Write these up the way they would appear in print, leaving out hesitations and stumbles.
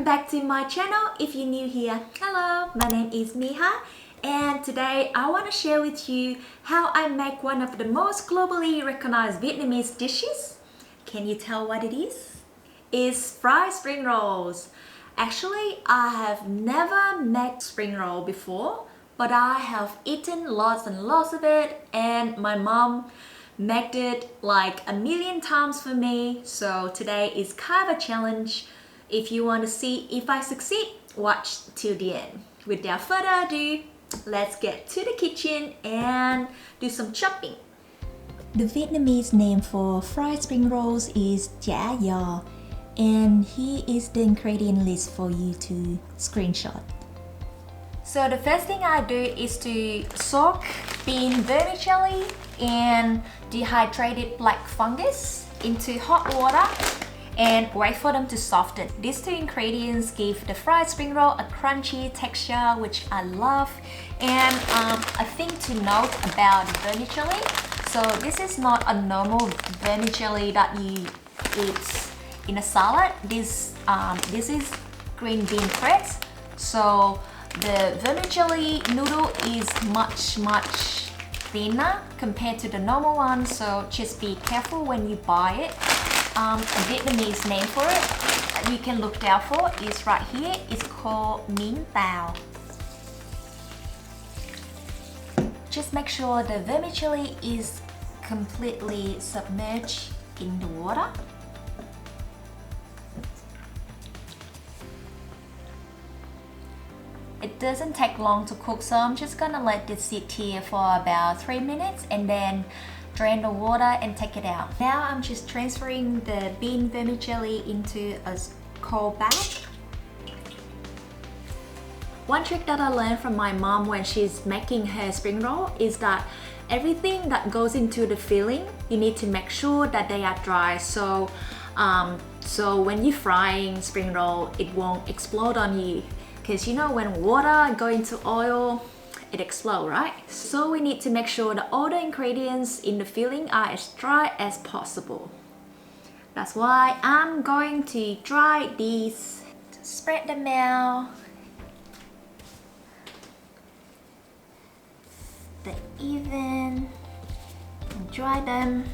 back to my channel. If you're new here, hello, my name is Myha, and today I want to share with you how I make one of the most globally recognized Vietnamese dishes. Can you tell what it is? It's fried spring rolls. Actually, I have never made spring roll before, but I have eaten lots and lots of it, and my mom made it like a million times for me. So today is kind of a challenge. If you want to see if I succeed, watch till the end. Without further ado, let's get to the kitchen and do some chopping. The Vietnamese name for fried spring rolls is Chả Giò, and here is the ingredient list for you to screenshot. So the first thing I do is to soak bean vermicelli and dehydrated black fungus into hot water and wait for them to soften. These two ingredients give the fried spring roll a crunchy texture, which I love. And a thing to note about vermicelli, so this is not a normal vermicelli that you eat in a salad. This is green bean press. So the vermicelli noodle is much thinner compared to the normal one, so just be careful when you buy it. A Vietnamese name for it that you can look out for is right here. It's called Minh Tao. Just make sure the vermicelli is completely submerged in the water. It doesn't take long to cook, so I'm just gonna let this sit here for about 3 minutes and then drain the water and take it out. Now I'm just transferring the bean vermicelli into a cold bath. One trick that I learned from my mom when she's making her spring roll is that everything that goes into the filling, you need to make sure that they are dry. So when you're frying spring roll, it won't explode on you. Because you know when water go into oil, it explodes, right? So we need to make sure that all the ingredients in the filling are as dry as possible. That's why I'm going to dry these. Spread them out. Stay even. And dry them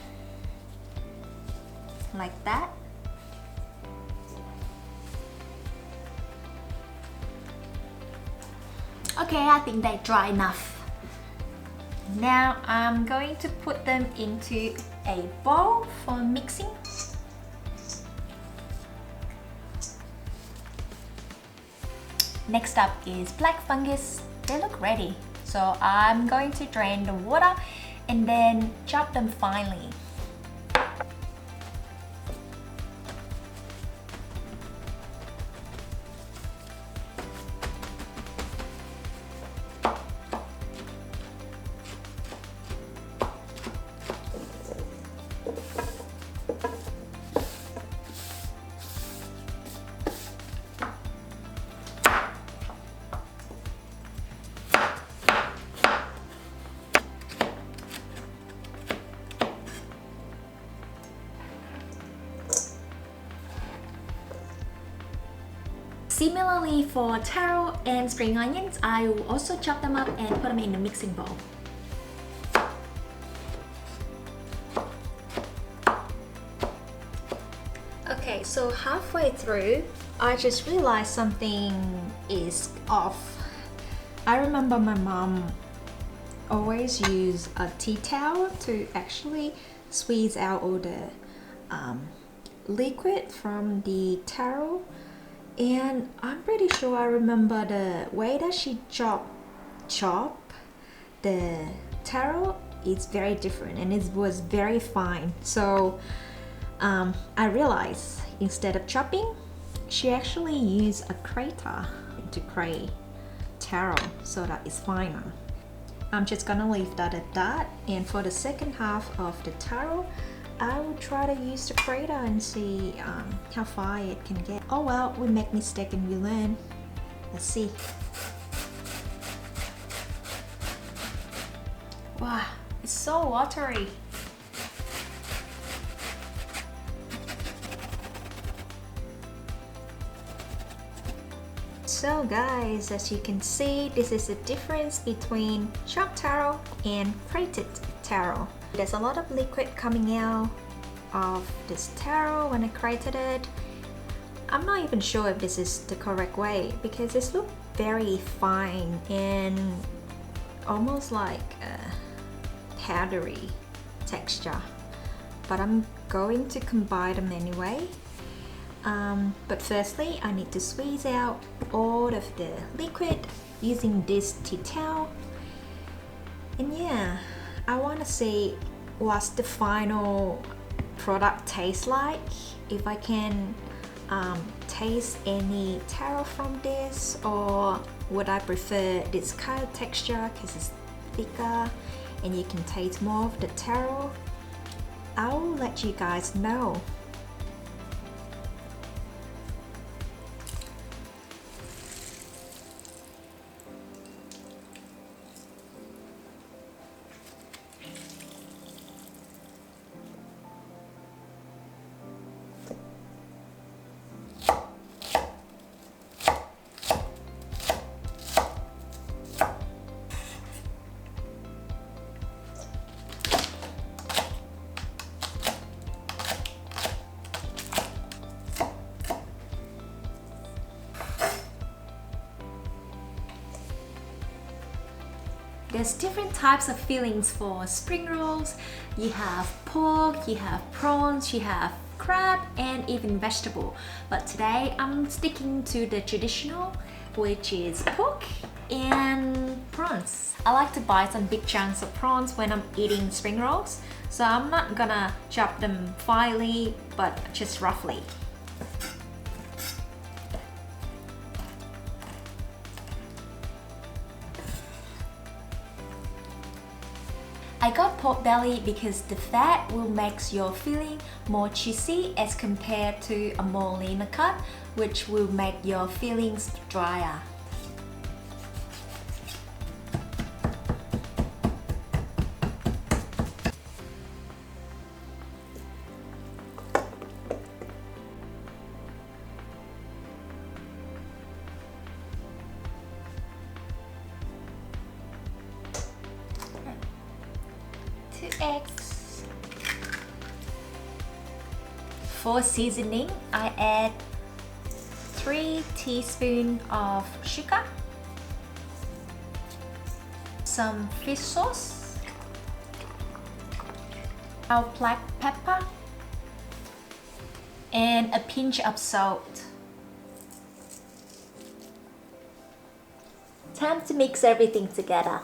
like that. Okay, I think they're dry enough. Now I'm going to put them into a bowl for mixing. Next up is black fungus. They look ready. So I'm going to drain the water and then chop them finely. Similarly for taro and spring onions, I will also chop them up and put them in the mixing bowl. Okay, so halfway through, I just realized something is off. I remember my mom always use a tea towel to actually squeeze out all the liquid from the taro. And I'm pretty sure I remember the way that she chop the taro is very different, and it was very fine. So I realized instead of chopping, she actually used a grater to grate taro so that it's finer. I'm just gonna leave that at that, and for the second half of the taro, I will try to use the grater and see how far it can get. Oh well, we make mistake and we learn. Let's see. Wow, it's so watery. So guys, as you can see, this is the difference between chopped taro and grated taro. There's a lot of liquid coming out of this taro when I grated it. I'm not even sure if this is the correct way because it looks very fine and almost like a powdery texture. But I'm going to combine them anyway. But firstly, I need to squeeze out all of the liquid using this tea towel. And yeah, I want to see what's the final product tastes like. If I can taste any taro from this, or would I prefer this kind of texture because it's thicker and you can taste more of the taro. I'll let you guys know. There's different types of fillings for spring rolls. You have pork, you have prawns, you have crab, and even vegetable. But today I'm sticking to the traditional, which is pork and prawns. I like to buy some big chunks of prawns when I'm eating spring rolls, so I'm not gonna chop them finely, but just roughly. I got pork belly because the fat will make your filling more juicy as compared to a more leaner cut, which will make your fillings drier. Eggs. For seasoning, I add 3 teaspoons of sugar, some fish sauce, our black pepper, and a pinch of salt. Time to mix everything together.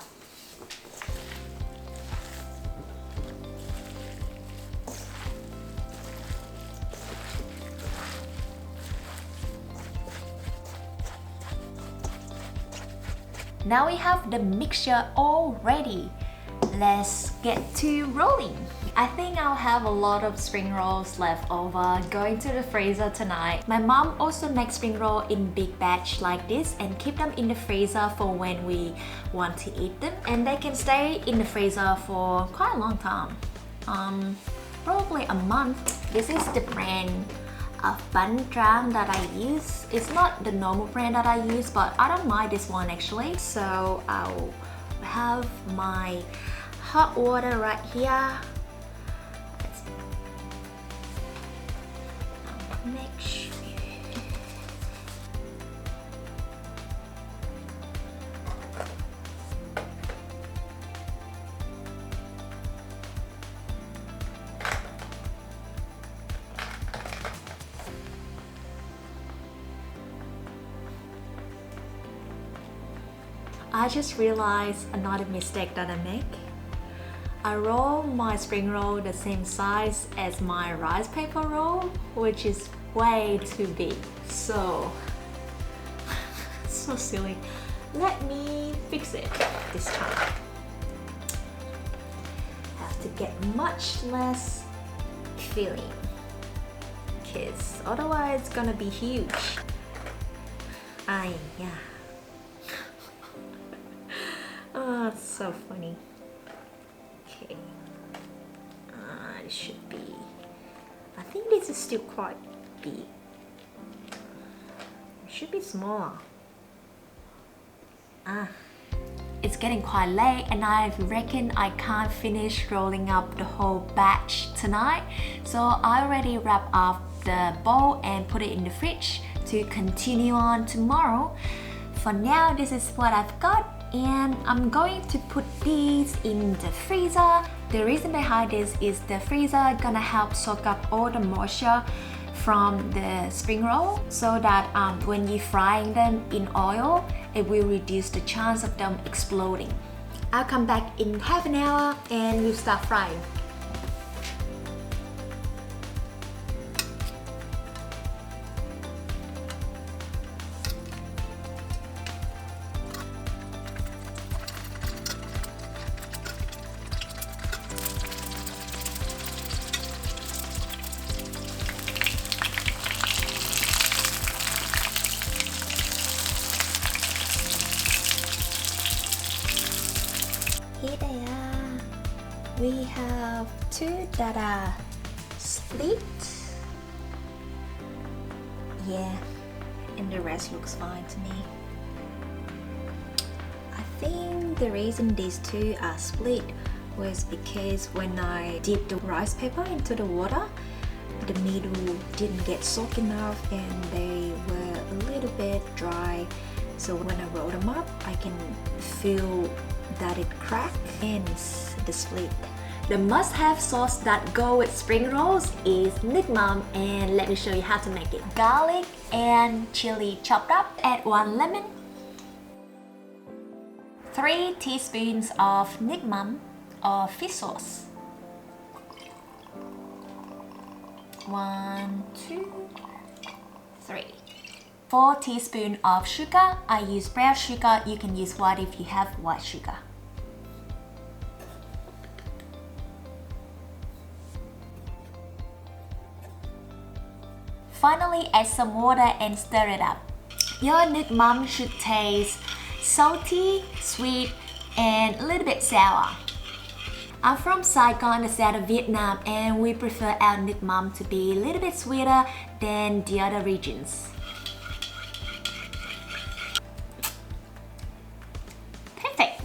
Now we have the mixture all ready. Let's get to rolling. I think I'll have a lot of spring rolls left over going to the freezer tonight. My mom also makes spring roll in big batch like this and keep them in the freezer for when we want to eat them. And they can stay in the freezer for quite a long time. Probably a month. This is the brand of bánh tráng that I use. It's not the normal brand that I use, but I don't mind this one actually. So I'll have my hot water right here. Let's make sure. I just realized another mistake that I make. I roll my spring roll the same size as my rice paper roll, which is way too big. So silly. Let me fix it this time. Have to get much less filling, because otherwise it's gonna be huge. Yeah. Oh, it's so funny. Okay. It should be. I think this is still quite big. It should be smaller. It's getting quite late and I reckon I can't finish rolling up the whole batch tonight. So I already wrap up the bowl and put it in the fridge to continue on tomorrow. For now, this is what I've got and I'm going to put these in the freezer. The reason behind this is the freezer gonna help soak up all the moisture from the spring roll so that when you're frying them in oil, it will reduce the chance of them exploding. I'll come back in half an hour and we'll start frying. Here they are. We have two that are split. Yeah, and the rest looks fine to me. I think the reason these two are split was because when I dipped the rice paper into the water, the middle didn't get soaked enough and they were a little bit dry. So when I roll them up, I can feel that it cracked and the split. The must-have sauce that go with spring rolls is nước mắm, and let me show you how to make it. Garlic and chili chopped up. Add 1 lemon, 3 teaspoons of nước mắm or fish sauce, 1, 2, 3. 4 teaspoons of sugar. I use brown sugar. You can use white if you have white sugar. Finally, add some water and stir it up. Your nước mắm should taste salty, sweet, and a little bit sour. I'm from Saigon, the south of Vietnam, and we prefer our nước mắm to be a little bit sweeter than the other regions. Perfect!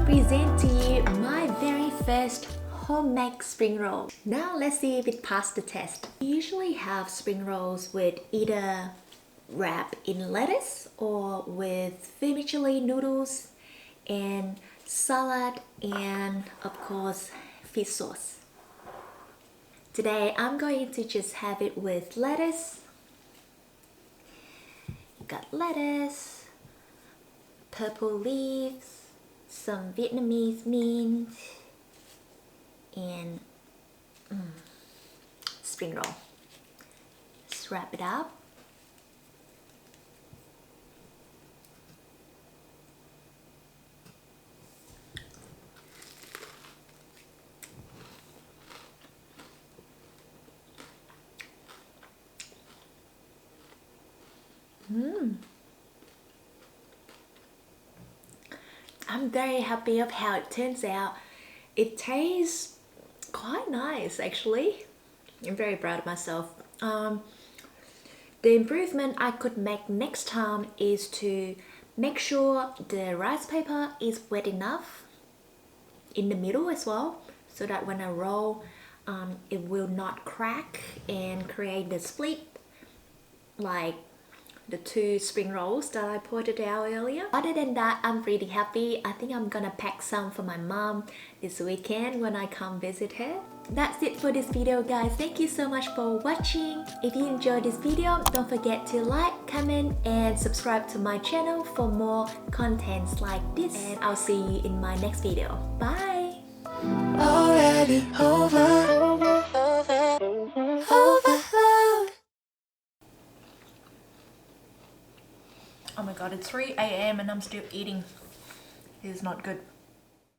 Present to you my very first homemade spring roll. Now let's see if it passed the test. We usually have spring rolls with either wrap in lettuce or with vermicelli noodles and salad and of course fish sauce. Today I'm going to just have it with lettuce. Got lettuce, purple leaves, some Vietnamese mint, and spring roll. Just wrap it up. I'm very happy of how it turns out. It tastes quite nice actually. I'm very proud of myself. The improvement I could make next time is to make sure the rice paper is wet enough in the middle as well, so that when I roll it will not crack and create the split like the 2 spring rolls that I pointed out earlier. Other than that, I'm really happy. I think I'm gonna pack some for my mom this weekend when I come visit her. That's it for this video guys. Thank you so much for watching. If you enjoyed this video, don't forget to like, comment and subscribe to my channel for more contents like this. And I'll see you in my next video. Bye! Already over. Oh my god, it's 3 AM and I'm still eating. It is not good.